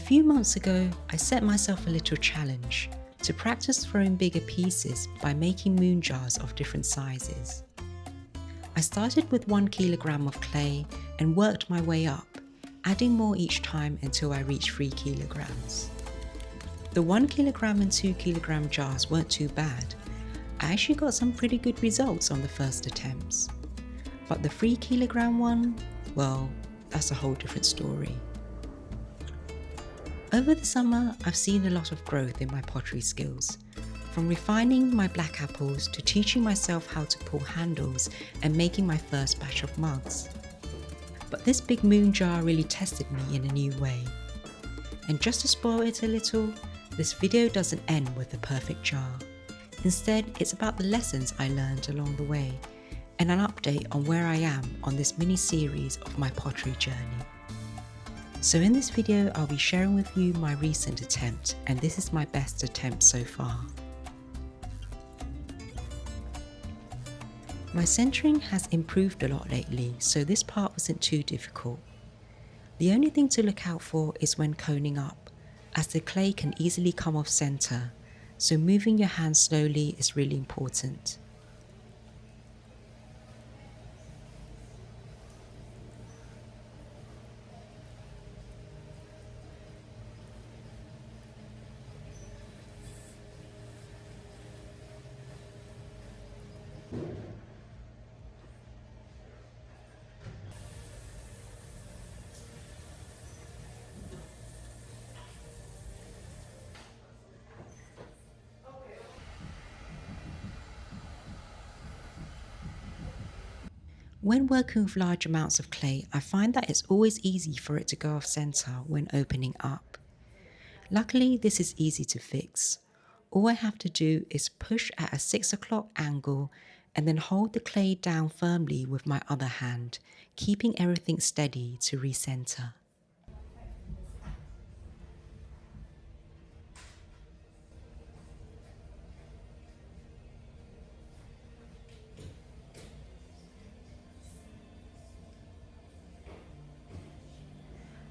few months ago, I set myself a little challenge to practice throwing bigger pieces by making moon jars of different sizes. I started with 1 kilogram of clay and worked my way up, adding more each time until I reached 3 kilograms. The 1 kilogram and 2 kilogram jars weren't too bad. I actually got some pretty good results on the first attempts. But the 3 kilogram one, well, that's a whole different story. Over the summer, I've seen a lot of growth in my pottery skills, from refining my black apples to teaching myself how to pull handles and making my first batch of mugs. But this big moon jar really tested me in a new way. And just to spoil it a little, this video doesn't end with the perfect jar. Instead, it's about the lessons I learned along the way and an update on where I am on this mini-series of my pottery journey. So in this video, I'll be sharing with you my recent attempt, and this is my best attempt so far. My centering has improved a lot lately, so this part wasn't too difficult. The only thing to look out for is when coning up, as the clay can easily come off center, so moving your hand slowly is really important. When working with large amounts of clay, I find that it's always easy for it to go off center when opening up. Luckily, this is easy to fix. All I have to do is push at a 6 o'clock angle and then hold the clay down firmly with my other hand, keeping everything steady to recenter.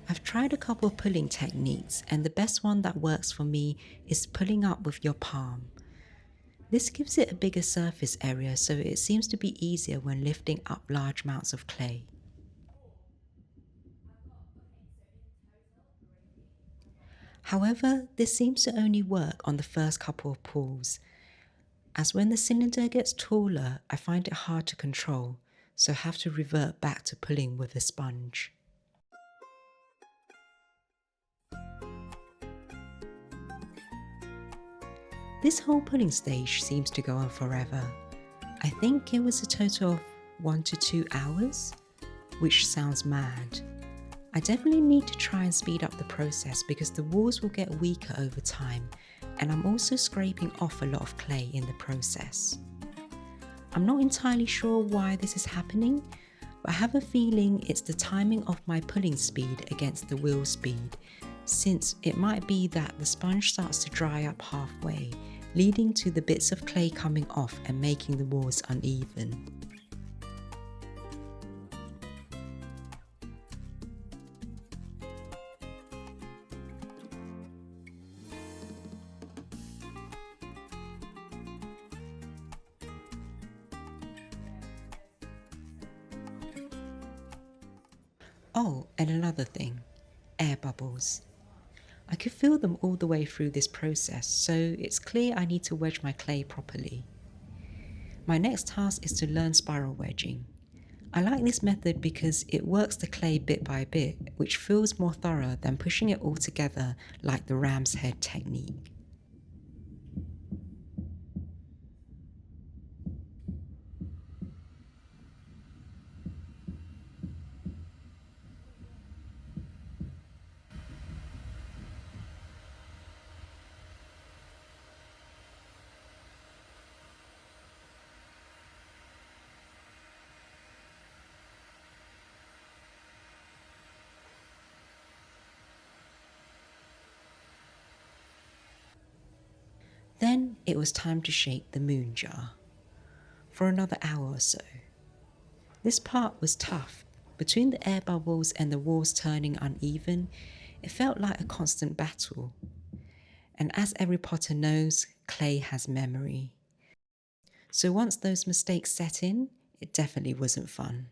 I've tried a couple of pulling techniques, and the best one that works for me is pulling up with your palm. This gives it a bigger surface area, so it seems to be easier when lifting up large amounts of clay. However, this seems to only work on the first couple of pulls, as when the cylinder gets taller, I find it hard to control, so I have to revert back to pulling with a sponge. This whole pulling stage seems to go on forever. I think it was a total of 1 to 2 hours, which sounds mad. I definitely need to try and speed up the process because the walls will get weaker over time, and I'm also scraping off a lot of clay in the process. I'm not entirely sure why this is happening, but I have a feeling it's the timing of my pulling speed against the wheel speed, since it might be that the sponge starts to dry up halfway, leading to the bits of clay coming off and making the walls uneven. Oh, and another thing, air bubbles. I could feel them all the way through this process, so it's clear I need to wedge my clay properly. My next task is to learn spiral wedging. I like this method because it works the clay bit by bit, which feels more thorough than pushing it all together like the ram's head technique. Then it was time to shape the moon jar for another hour or so. This part was tough. Between the air bubbles and the walls turning uneven, It felt like a constant battle. And as every potter knows, clay has memory. So once those mistakes set in, it definitely wasn't fun.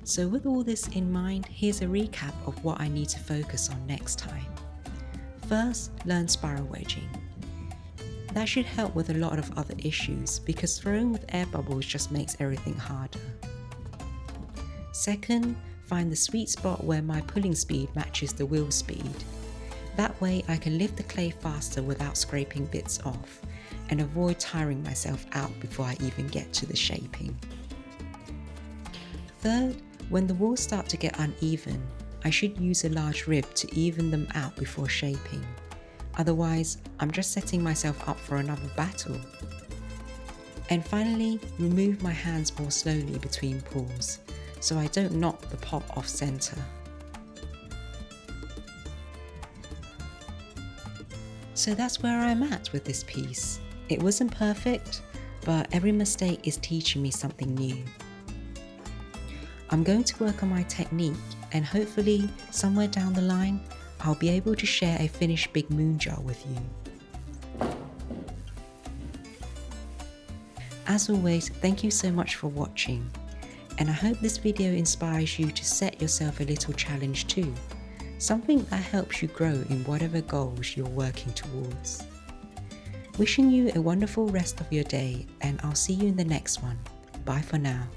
So with all this in mind, here's a recap of what I need to focus on next time. First, learn spiral wedging. That should help with a lot of other issues because throwing with air bubbles just makes everything harder. Second, find the sweet spot where my pulling speed matches the wheel speed. That way I can lift the clay faster without scraping bits off and avoid tiring myself out before I even get to the shaping. Third, when the walls start to get uneven, I should use a large rib to even them out before shaping. Otherwise, I'm just setting myself up for another battle. And finally, remove my hands more slowly between pulls, so I don't knock the pot off center. So that's where I'm at with this piece. It wasn't perfect, but every mistake is teaching me something new. I'm going to work on my technique and hopefully somewhere down the line, I'll be able to share a finished big moon jar with you. As always, thank you so much for watching, and I hope this video inspires you to set yourself a little challenge too, something that helps you grow in whatever goals you're working towards. Wishing you a wonderful rest of your day, and I'll see you in the next one. Bye for now.